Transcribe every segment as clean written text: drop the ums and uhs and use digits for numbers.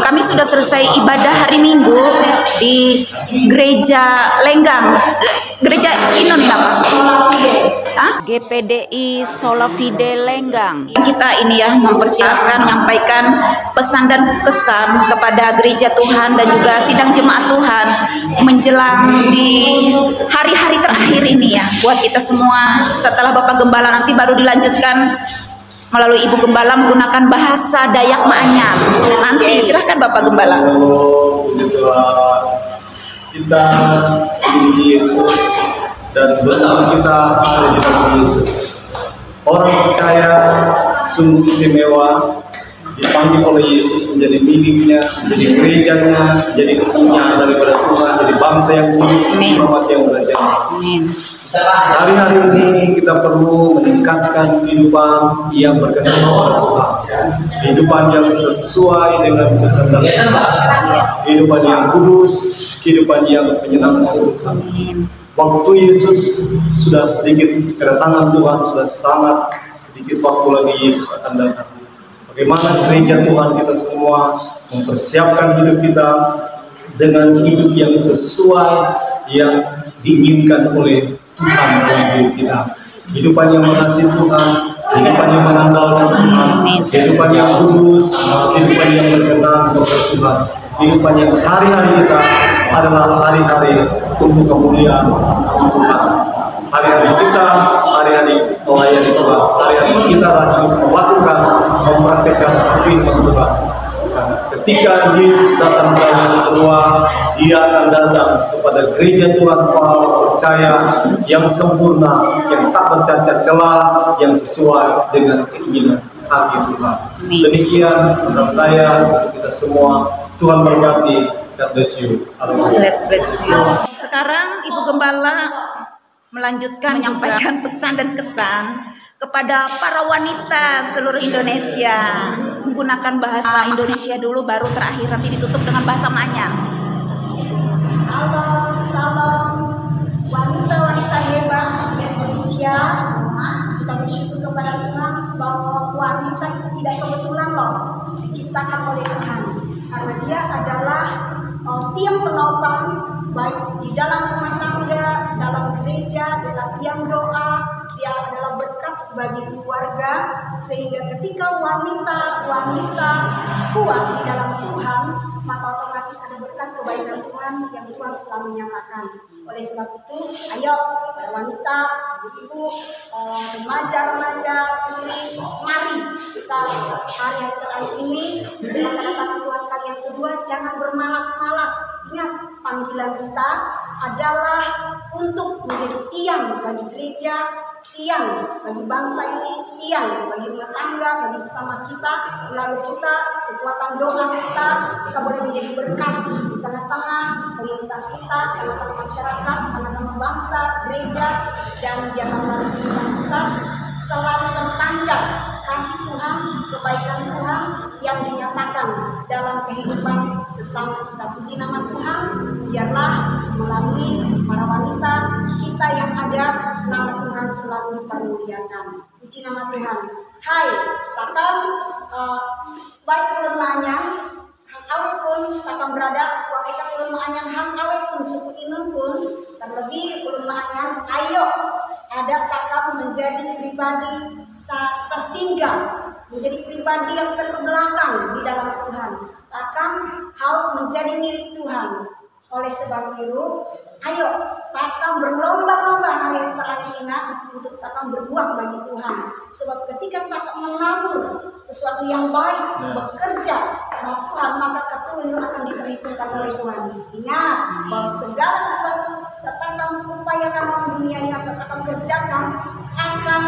Kami sudah selesai ibadah hari Minggu di Gereja Lenggang. Gereja Inon apa? GPDI Solafide Lenggang. Kita ini ya mempersilahkan menyampaikan pesan dan kesan kepada gereja Tuhan dan juga sidang jemaat Tuhan menjelang di hari-hari terakhir ini ya, buat kita semua. Setelah Bapak Gembala nanti baru dilanjutkan melalui Ibu Gembala menggunakan bahasa Dayak Maanyam. Nanti silahkan Bapak Gembala. Kita di Yesus dan benar kita ada di dalam Yesus. Orang percaya sungguh istimewa, dipanggil oleh Yesus menjadi miliknya, menjadi gerejanya, menjadi kepunyaan daripada Tuhan, jadi bangsa yang kudus, umat yang berjaya. Hari-hari ini kita perlu meningkatkan kehidupan yang berkenan kepada Tuhan, kehidupan yang sesuai dengan kehendak Tuhan, kehidupan yang kudus, kehidupan yang menyenangkan Tuhan. Waktu Yesus sudah sedikit, kedatangan Tuhan sudah sangat sedikit waktu lagi Yesus akan datang. Bagaimana gereja Tuhan kita semua mempersiapkan hidup kita dengan hidup yang sesuai yang diinginkan oleh Tuhan dalam hidup kita. Kehidupan yang mengasihi Tuhan, kehidupan yang mengandalkan Tuhan, kehidupan yang kudus, kehidupan yang berkenan kepada Tuhan, kehidupan yang hari-hari kita adalah hari-hari untuk kemuliaan Tuhan. Hari-hari kita, hari-hari melayani Tuhan, hari-hari kita lagi melakukan, mempraktekkan firman Tuhan. Ketika Yesus datang kali yang kedua, Dia akan datang kepada gereja Tuhan para percaya yang sempurna, yang tak bercacat celah, yang sesuai dengan keinginan hati Tuhan. Demikian pesan saya untuk kita semua. Tuhan berkati. God bless you. Bless you. Sekarang Ibu Gembala melanjutkan menyampaikan pesan dan kesan kepada para wanita seluruh Indonesia menggunakan bahasa Indonesia dulu, baru terakhir nanti ditutup dengan bahasa Maanyam. Halo, salam wanita-wanita hebat di Indonesia. Kita bersyukur kepada Tuhan bahwa wanita itu tidak kebetulan loh diciptakan oleh Tuhan, karena dia adalah tiang penopang baik di dalam rumah tangga, dalam gereja, dalam tiang doa. Dia adalah berkat bagi keluarga, sehingga ketika wanita kuat di dalam Tuhan, maka otomatis ada berkat kebaikan Tuhan yang Tuhan selalu nyatakan. Oleh sebab itu, ayo wanita, ibu, remaja-remaja, mari kita hari-hari terakhir ini menjelang kedatangan Tuhan kali yang kedua, jangan bermalas-malas. Ingat, panggilan kita adalah untuk menjadi tiang bagi gereja, tiang bagi bangsa ini, tiang bagi rumah tangga, bagi sesama kita. Lalu kita, kekuatan doa kita boleh menjadi berkat di tengah-tengah komunitas kita, tengah-tengah masyarakat, tengah-tengah bangsa, gereja, dan di antara kehidupan kita selalu terpancar kasih Tuhan, kebaikan Tuhan yang dinyatakan dalam kehidupan sesama kita. Puji nama Tuhan, biarlah melalui para wanita kita yang ada, nama Tuhan selalu dipermuliakan. Puji nama Tuhan. Hai, takam baik ulun maanyam, hang awet pun takam berada, wakikan ulun maanyam hang awet pun suku Inon pun, terlebih ulun maanyam, ayo ada takam menjadi pribadi tertinggal, menjadi pribadi yang terkebelakang di dalam Tuhan. Takam harus menjadi milik Tuhan. Oleh sebab itu, ayo takam berlomba-lomba hari terakhir ini untuk takam berbuat bagi Tuhan. Sebab ketika takam menabur sesuatu yang baik, bekerja sama Tuhan, maka keturunan akan diperhitungkan oleh Tuhan. Ingat bahwa segala sesuatu takam upayakan dalam dunia ini, takam kerjakan, akan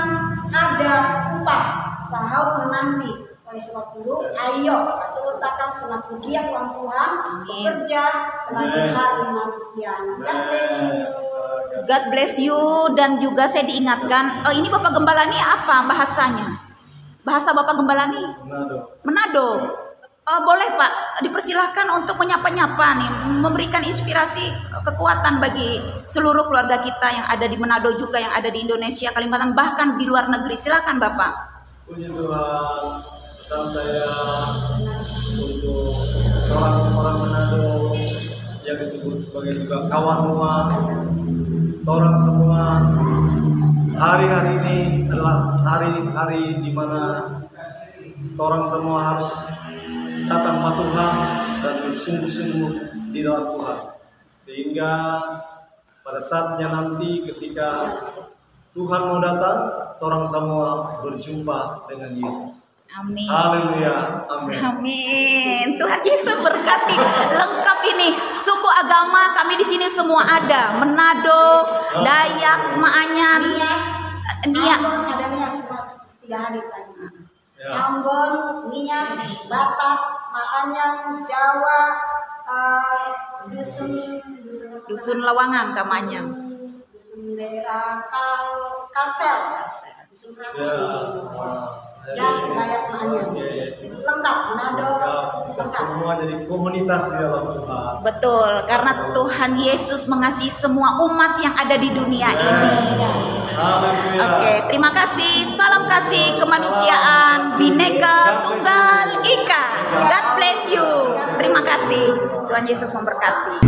ada upah sahau menanti. Oleh sebab itu, ayo atau takam semakin giat Tuhan bekerja selagi hari masih siang. God bless you. God bless you. Dan juga saya diingatkan, ini Bapak Gembala ini apa bahasanya? Bahasa Bapak Gembala ini? Manado. Boleh Pak, dipersilahkan untuk menyapa-nyapa nih, memberikan inspirasi, kekuatan bagi seluruh keluarga kita yang ada di Manado, juga yang ada di Indonesia, Kalimantan, bahkan di luar negeri. Silakan Bapak. Puji Tuhan, pesan saya untuk orang Manado yang disebut sebagai juga kawan rumah, orang semua. Hari-hari ini adalah hari-hari di mana orang semua harus datang ke Tuhan dan bersungguh-sungguh di dalam Tuhan. Sehingga pada saatnya nanti ketika Tuhan mau datang, orang semua berjumpa dengan Yesus. Amin. Haleluya. Amin. Amin. Tuhan Yesus berkati. Lengkap ini suku agama kami di sini semua ada. Manado, Dayak, Maanyan, Nias. Ambon ada Nias tidak hadir tadi. Ya. Ambon, Nias, Batak, Maanyan, Jawa, Dusun Lawangan Kamanyan. Dusun daerah Kalsel, Dusun Ratus. Dan Dayak Maanyan. Lengkap Manado. Lengkap. Semua jadi komunitas di dalam Tuhan. Betul, karena Tuhan Yesus mengasihi semua umat yang ada di dunia ini. Haleluya. Oke, terima kasih. Salam kasih kemanusiaan, Bhinneka Tunggal Ika. God bless you. Terima kasih. Tuhan Yesus memberkati.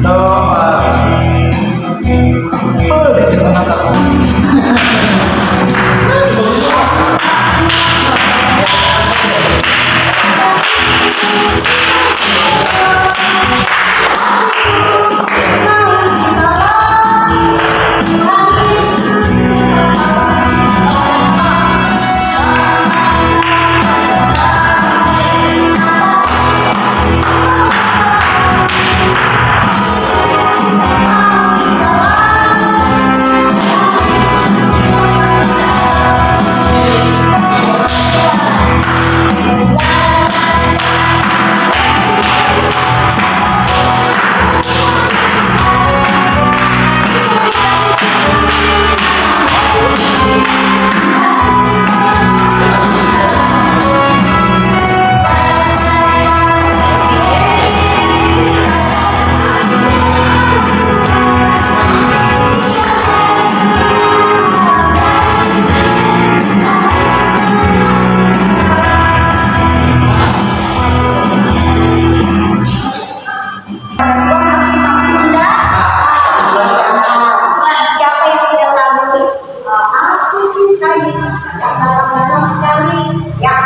Siapa yang tidak lagu aku cinta Yesus dalam sekali ya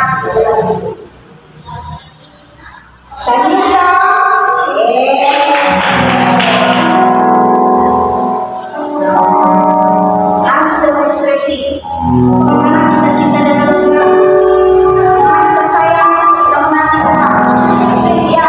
saya harus berekspresi bagaimana kita cinta dan bagaimana kita sayang dan mengasihi Tuhan. Ekspresi ya.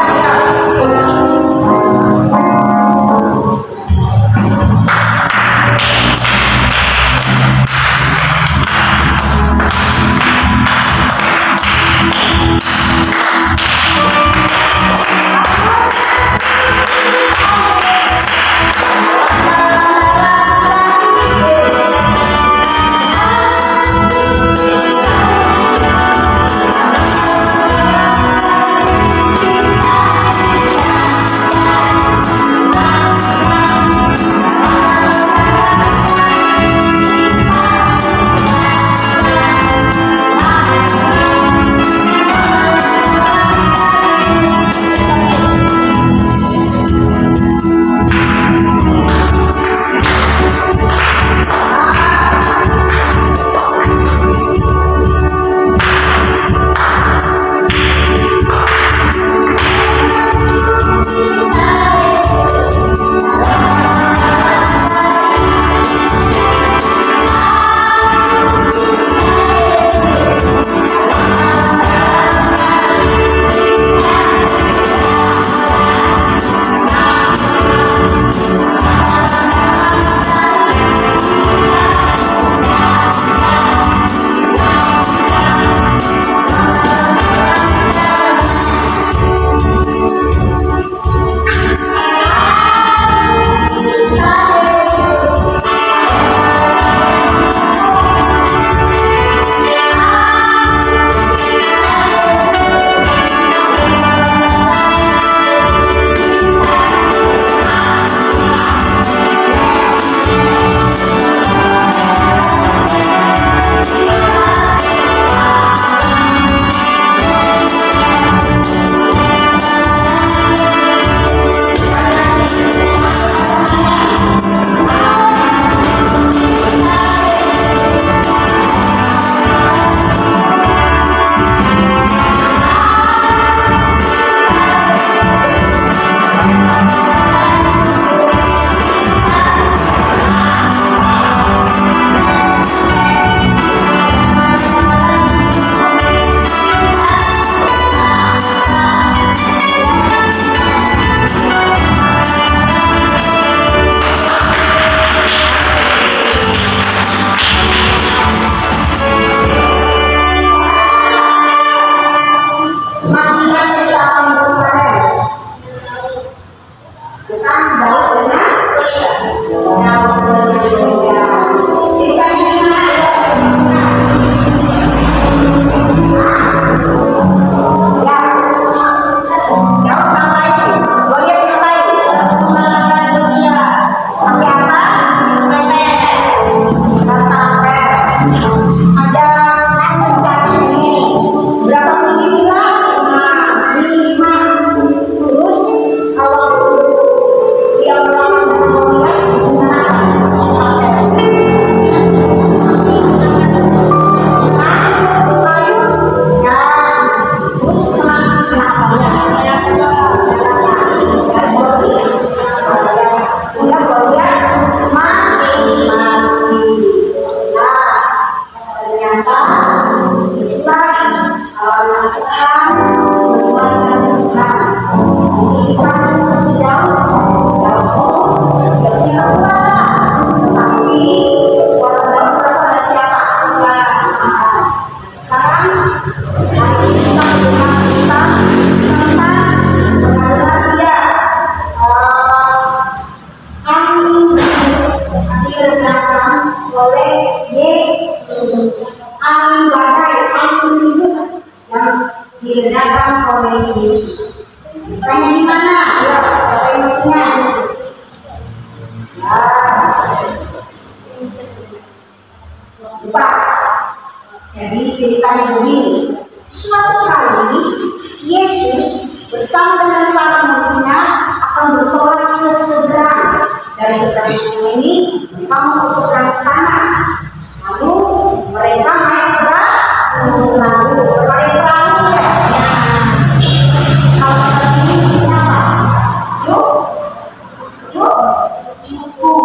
dengan para muridnya akan bertolak ke seberang. Dari seberang sini kamu ke seberang sana. Lalu mereka naik perahu. Berbagai perahu ya. Kalau ini apa? Jukung.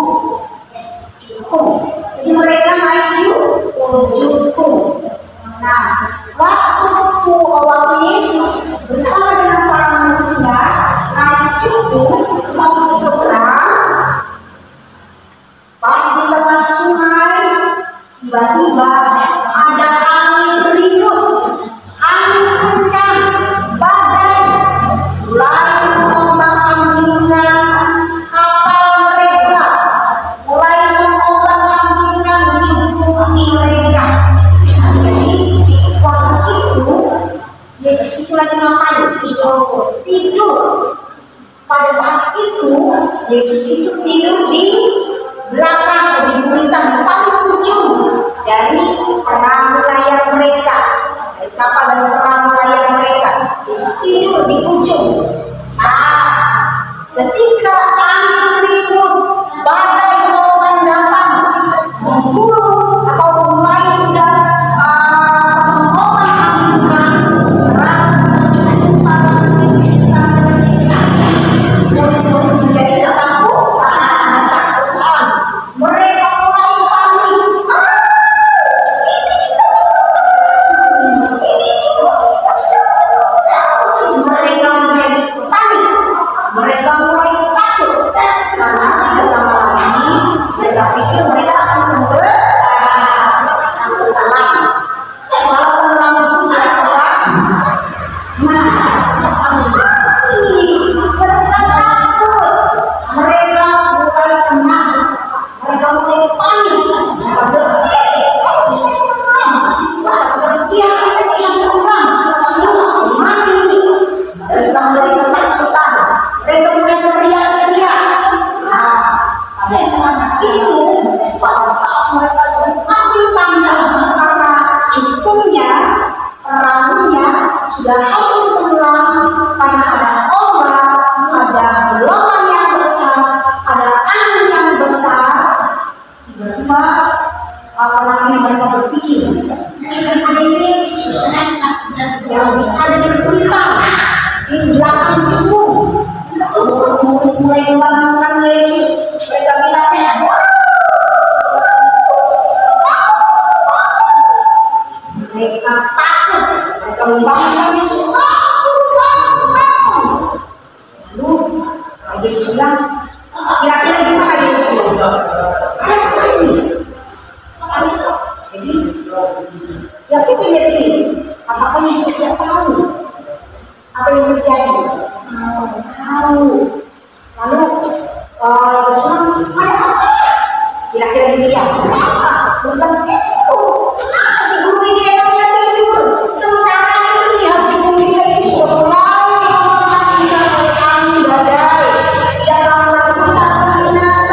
Jadi mereka naik jukung. Nah, waktu Yesus bersama dengan para muridnya naik jukung mau ke seberang, pas di tengah sungai tiba-tiba ada angin ribut, angin kencang, badai mulai mengombang-ambingkan kapal mereka, mulai mengombang-ambingkan jukung mereka. Jadi waktu itu Yesus itu lagi ngapain? Tidur. Pada saat itu Yesus itu tidur di belakang, di buritan paling ujung dari perahu layar mereka, dari kapal dan perahu layar mereka. Yesus tidur di ujung. Nah, ketika angin ribut, badai gelombang datang, menggulung atau mulai sudah mengombang-ambingkan menjadi ketakutan. Mereka mulai panik. Mereka menjadi panik. Mereka mulai takut karena tidak lama lagi mereka pikir mereka akan tenggelam. Kalau tenggelam itu tidak terang. Mereka takut. Mereka mulai cemas. Mereka mulai panik. Mereka mereka mulai ketakutan. Mereka mulai teriak-teriak. Nah, pada saat itu, pada saat mereka semakin pandang karena jukungnya, perahunya sudah hampir tenggelam karena ada ombak, ada gelombang yang besar, ada angin yang besar. Tiba-tiba mereka berpikir, kan ada Yesus yang ada di buritan di belakang jukung. Murid mulai membangunkan Yesus. Mereka bilang, mereka takut. Mereka membangunkan Yesus. Lalu Yesus bilang, kira-kira gimana Yesus bilang? Apa ini? Jadi, ya kita lihat sini. Apakah Yesus tidak tahu apa yang terjadi? Tahu. Lalu Yesus bilang, ada apa? Kira-kira gitu ya. Kenapa? Bukan itu. Kenapa sih guru ini enaknya tidur? Sementara itu lihat jukung kita ini sudah mulai mengombang-ambingkan oleh angin badai. Dan lama-lama kita akan binasa.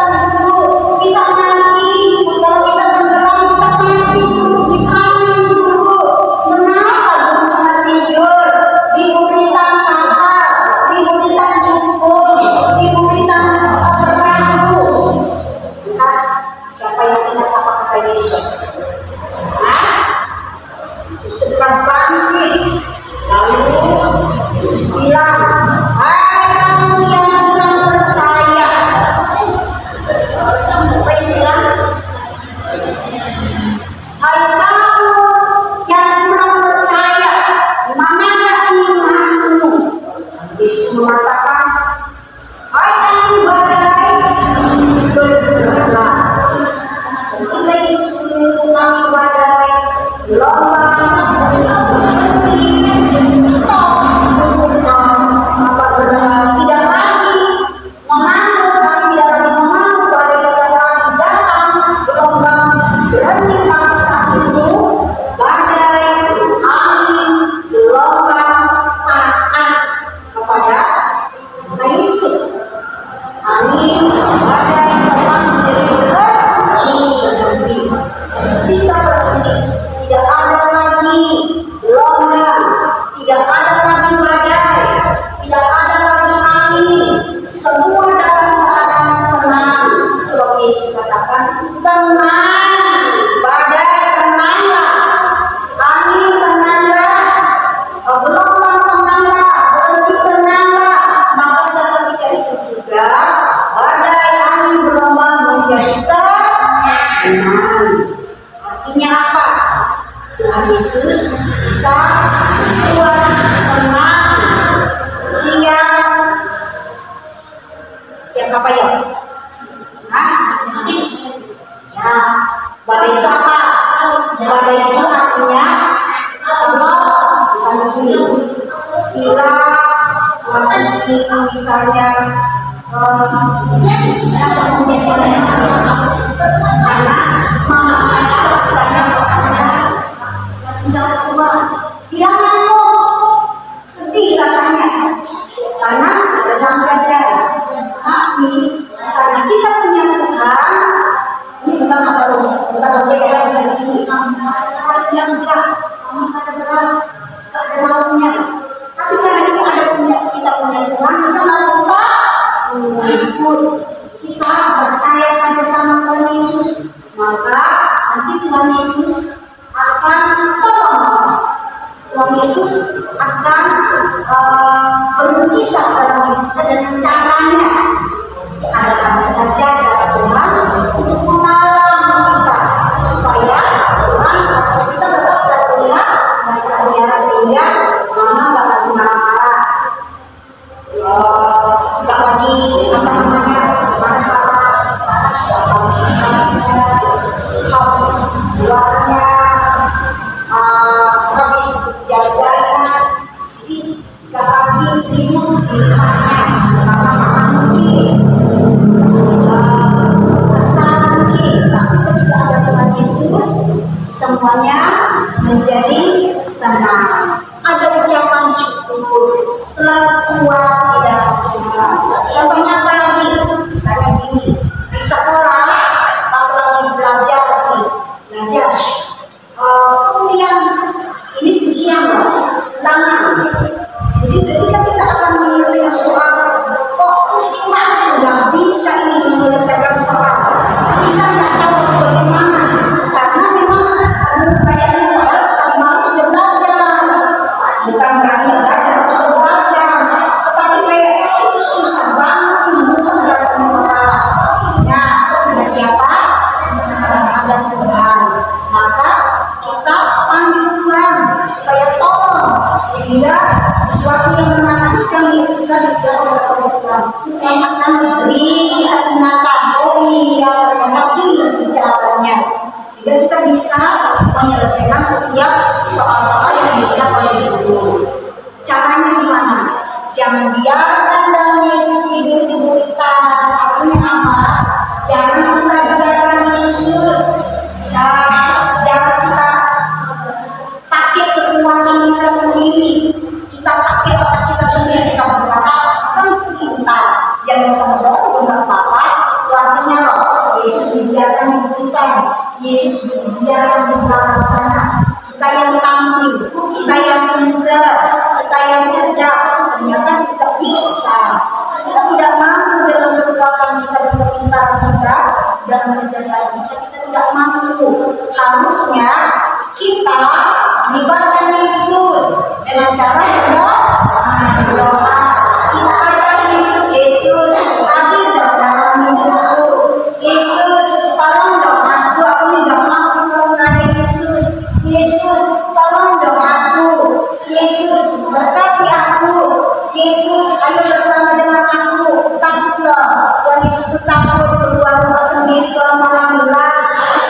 seperti misalnya penjajahan harus karena mama saya tinggal tua tidak mau, sedih rasanya karena dalam jajan. Tapi karena kita punya Tuhan, ini bukan masalah bukan jajan bisa begini, berasnya sudah ada beras, ada lauknya. Tapi karena kita punya Tuhan, kita mau ikut, kita percaya saja sama Tuhan Yesus, maka nanti Tuhan Yesus akan tolong kita. Tuhan Yesus akan bermujizat dalam hidup kita dengan caranya. Ada saja cara Tuhan untuk menolong kita supaya Tuhan masuk kita tetap terlihat dan terlihat sehingga mama bakal marah-marah. Enggak lagi marah-marah sudah habis luarnya, habis jajanan, jadi enggak lagi ribut di rumahnya karena mungkin pesan mungkin, tapi ketika ada Tuhan Yesus semuanya menjadi tenang. Ada ucapan syukur, selalu kuat di dalam Tuhan. Contohnya apa lagi? Misalnya gini, di sekolah pas lagi belajar, kemudian ini ujian ulangan. Jadi ketika kita akan menyelesaikan soal, kok pusing banget nggak bisa ini menyelesaikan soal, kita nggak tahu bagaimana karena memang kayaknya tadi malam sudah belajar, bukan berarti belajar sudah belajar, tetapi kayaknya itu susah banget, bukan rasanya kepala. Nah, ada siapa? Ada Tuhan. Maka kita panggil Tuhan supaya tolong sehingga sesuatu yang menakutkan hidup kita diselesaikan oleh Tuhan. Tuhan akan beri kita ingatan, oh iya ternyata itu caranya, sehingga kita bisa menyelesaikan setiap soal-soal yang diberikan oleh guru. Caranya gimana? Jangan biarkan dalam Yesus tidur di buritan. Artinya apa? Jangan kita biarkan Yesus, jangan kita pakai kekuatan kita sendiri, kita pakai otak kita sendiri, kita berkata kan pintar, yang bisa berdoa itu nggak apa-apa. Itu artinya loh, Yesus dibiarkan di buritan, Yesus dibiarkan di belakang sana. Kita yang tampil, kita yang pintar, kita yang cerdas, ternyata kita bisa. Kita tidak mampu dalam kekuatan kita dan kepintaran kita, dalam kecerdasan kita, kita tidak mampu. Harusnya kita melibatkan Yesus dengan cara berdoa. Kita ajak Yesus hadir dalam hidupku. Yesus, tolong dong aku ini gak mampu kalau nggak ada Yesus. Yesus, tolong dong aku. Yesus, berkati aku. Yesus, ayo bersama dengan aku. Takut loh, Tuhan Yesus itu takut keluar rumah sendiri kalau malam gelap.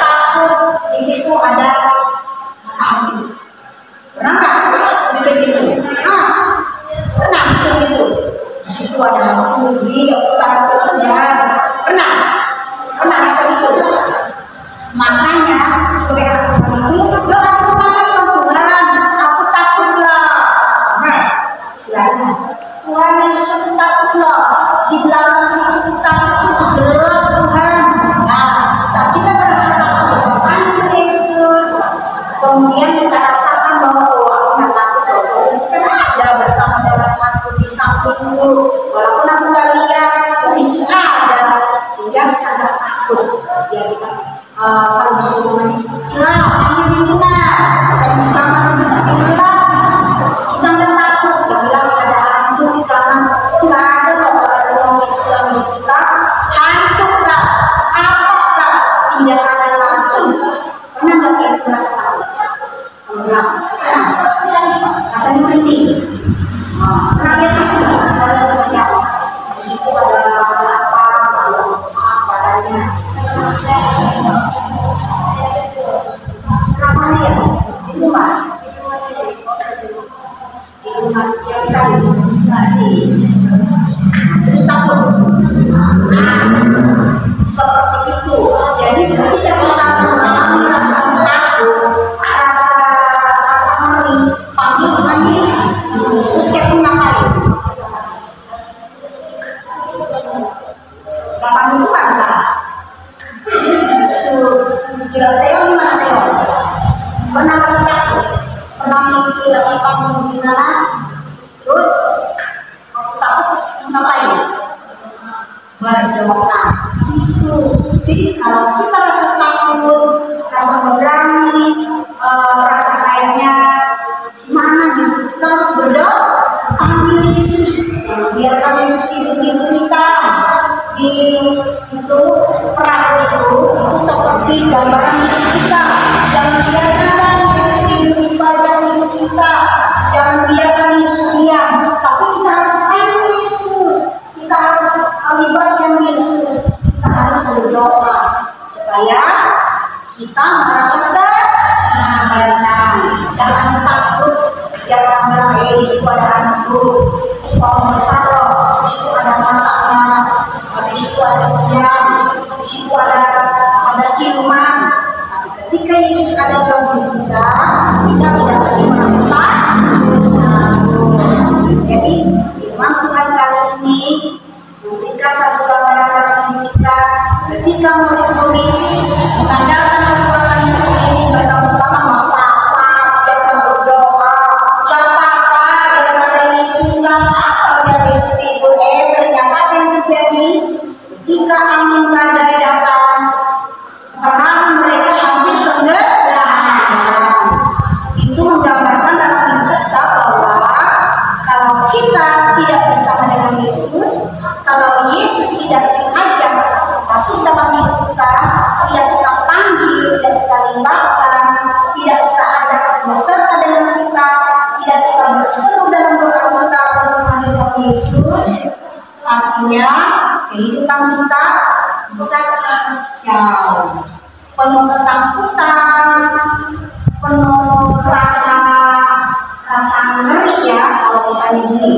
Takut, di situ ada hantu. Pernah nggak bikin gitu? Pernah bikin gitu. Di situ ada hantu, aku takut ya. Pernah rasa gitu. Makanya sebagai anak Tuhan itu doa kepada Tuhan, aku takut loh. Tuhan Yesus aku takut loh. Di belakang situ takut itu gelap Tuhan. Nah, saat kita merasa takut, panggil Yesus. Kemudian kita rasakan bahwa aku nggak takut loh. Yesus kan ada bersama dengan aku di sampingku. Walaupun aku nggak lihat, Yesus ada. Sehingga kita nggak takut. Ya kita kalau disuruh hilang, ambil itu nah. Saya di kamar kita hilang. Kita nggak takut. Nggak bilang ada hantu di kamar. Nggak ada loh kalau ada Tuhan Yesus dalam hidup kita. Hantu kah? Apakah? Tidak ada lagi. Pernah nggak kita merasa takut? Kalau bilang, rasanya merinding. Pernah dia takut? Ada rasanya di situ ada apa? Saat badannya. Kenapa dia? Itu Pak. panggil Tuhan kan? Yesus. Kira Teo gimana Teo? Pernah rasa takut? Pernah mimpi rasa takut gimana? Terus takut ngapain? Berdoa. Gitu. Jadi kalau kita rasa takut, rasa berani, rasa kayaknya gimana gitu, kita harus berdoa. Panggil Yesus, biarkan Yesus hidup di kita. Di itu perahu itu seperti gambaran hidup kita. Jangan biarkan Yesus hidup di wajah hidup kita. Jangan biarkan Yesus diam. Tapi kita harus panggil Yesus. Kita harus melibatkan Yesus. Kita harus berdoa supaya kita merasa tenang. Jangan takut. Jangan bilang di situ ada hantu. Kalau besar loh, di situ ada matanya. Di situ ada kujang, di situ ada siluman. Tapi ketika Yesus ada dalam hidup kita, kita tidak lagi merasa takut. Jadi firman Tuhan kali ini memberikan satu gambaran dalam hidup kita. Ketika murid-murid mengandalkan kekuatannya sendiri, mereka pertama apa-apa, jangan berdoa, apa-apa daripada Yesus, apa dari Yesus tidur. Ternyata apa yang terjadi? Ketika angin badai datang, perahu mereka hampir tenggelam. Itu menggambarkan dalam hidup kita bahwa kalau kita tidak bersama dengan Yesus, kalau Yesus tidak diajak masuk dalam hidup kita, tidak kita panggil, tidak kita libatkan, tidak kita ajak beserta dengan kita, tidak kita berseru dalam doa kita untuk menghadirkan Yesus, artinya kehidupan kita bisa kacau, penuh ketakutan, penuh rasa ngeri ya. Kalau misalnya gini,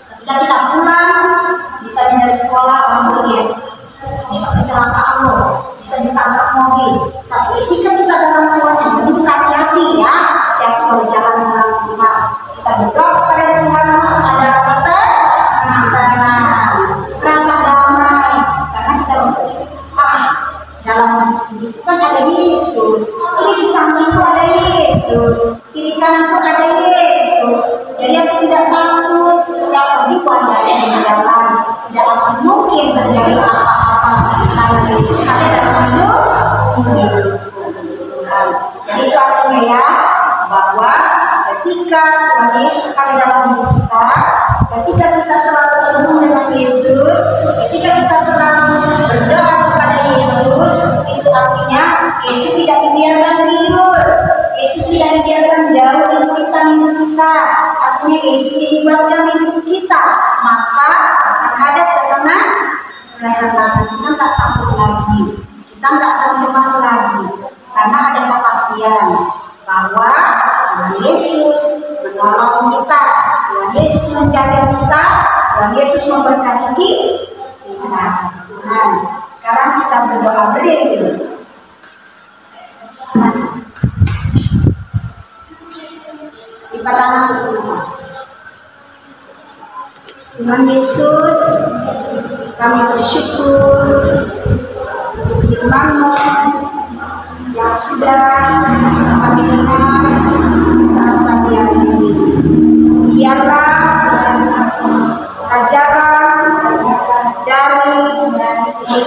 ketika kita pulang, misalnya dari sekolah orang lihat, bisa kecelakaan loh, bisa ditabrak mobil. Tapi ketika kita dalam Tuhan, jadi kita hati-hati ya, hati-hati kalau jalan dengan Tuhan. Kita berdoa kepada Tuhan, ada rasa tenang, rasa damai, karena kita berpikir, dalam hidup kan ada Yesus, ini di sampingku ada Yesus, kiri kananku ada Yesus. Jadi aku tidak takut, yang penting Tuhan ada di jalan, tidak akan mungkin terjadi apa-apa karena Yesus ada dalam hidup Tuhan. Jadi itu artinya ya, bahwa ketika Tuhan Yesus ada dalam hidup kita, ketika kita selalu bertemu dengan Yesus, ketika kita selalu berdoa kepada Yesus, itu artinya Yesus tidak dibiarkan tidur, Yesus tidak dibiarkan jauh dari kuitan hidup kita, artinya Yesus dilibatkan hidup kita, maka akan ada ketenangan. Kita nggak takut lagi, kita nggak akan cemas lagi, karena ada kepastian bahwa Tuhan Yesus menolong kita, Tuhan Yesus menjaga kita, Tuhan Yesus memberkati kita. Tuhan, sekarang kita berdoa berdiri dulu. Lipat tangan dulu. Tuhan Yesus, kami bersyukur untuk firman-Mu yang sudah kami dengar saat pagi hari ini. Biarlah ajaran dari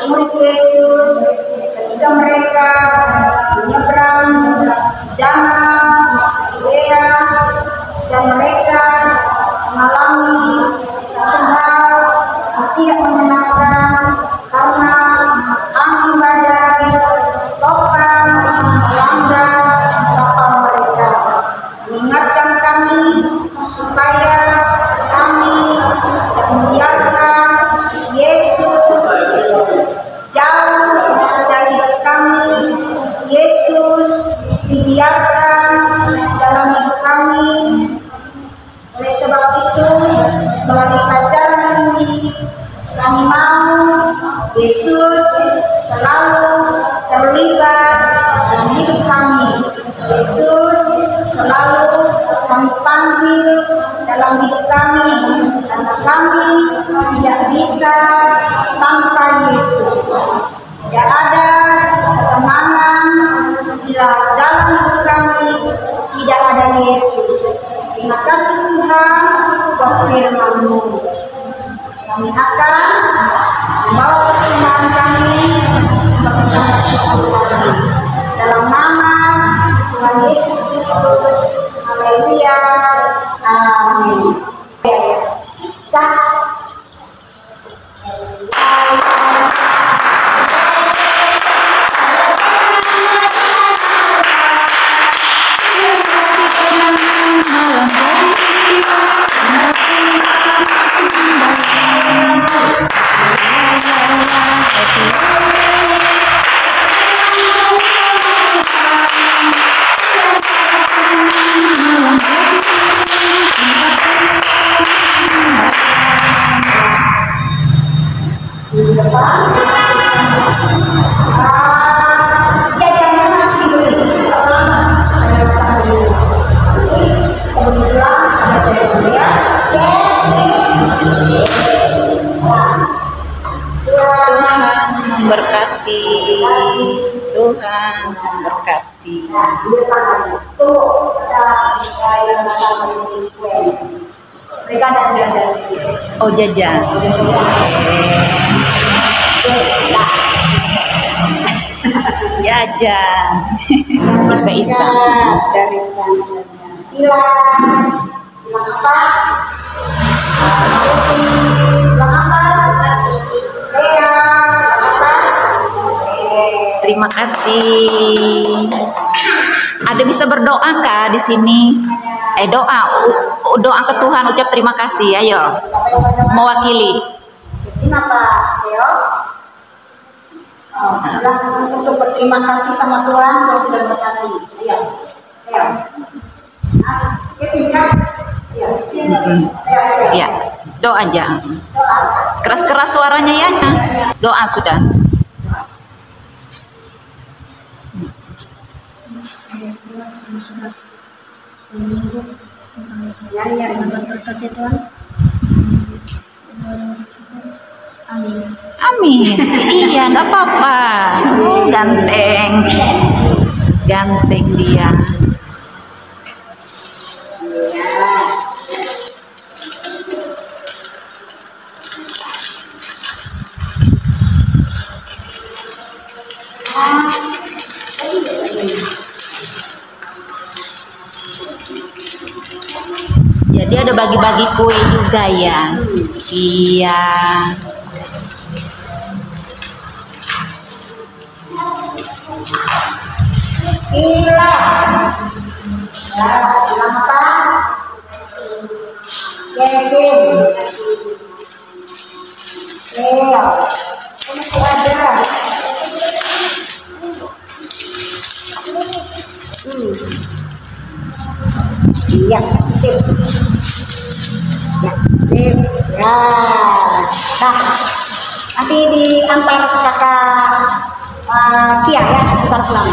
murid Yesus ketika mereka menyeberang danau Galilea dan mereka mengalami satu hal yang tidak menyenangkan karena angin badai topan melanda kapal mereka, mengingatkan kami supaya kami membiarkan Yesus jauh dari hidup kami, Yesus dibiarkan dalam hidup kami. Oleh sebab itu, melalui pelajaran ini, kami mau Yesus selalu terlibat dalam hidup kami. Yesus selalu kami panggil dalam hidup kami, karena kami tidak bisa tanpa Yesus. Tidak ada ketenangan bila dalam hidup kami tidak ada Yesus. Terima kasih Tuhan buat firman-Mu. Kami akan membawa persembahan kami sebagai tanda syukur kami. Dalam nama Tuhan Yesus Kristus. Haleluya. Amin. Memberkati, Tuhan memberkati. Mereka ada jajan. Oh, jajan. Jajan. Isa-isa. Dari hilang apa? Terima kasih. Ada bisa berdoa kah di sini? Doa ke Tuhan, ucap terima kasih. Ayo, mewakili. Kenapa, Theo? Untuk berterima kasih sama Tuhan yang sudah berkati. Ayo, Theo. Kevin kan? Ya, doa aja. Keras-keras suaranya ya. Doa sudah. Nyari-nyari berkati Tuhan. Amin. Amin. Iya, nggak apa-apa. Ganteng. Ganteng dia. Jadi ada bagi-bagi kue juga ya. Iya. Gila. Kenapa? Kevin. Masih ada. Iya, sip. Ya, sip. Ya. Nah, nanti diantar kakak Kia ya, antar pulang.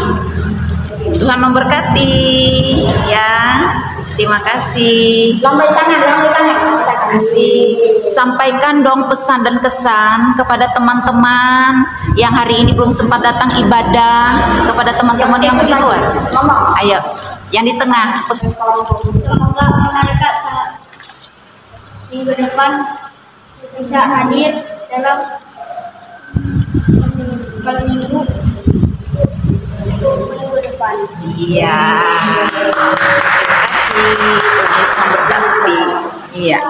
Tuhan memberkati ya. Terima kasih. Lambai tangan. Terima kasih. Sampaikan dong pesan dan kesan kepada teman-teman yang hari ini belum sempat datang ibadah, kepada teman-teman yang di luar. Ayo, yang di tengah. Semoga mereka minggu depan bisa hadir dalam malam minggu depan. Iya. Terima kasih. Tuhan Yesus memberkati. Iya.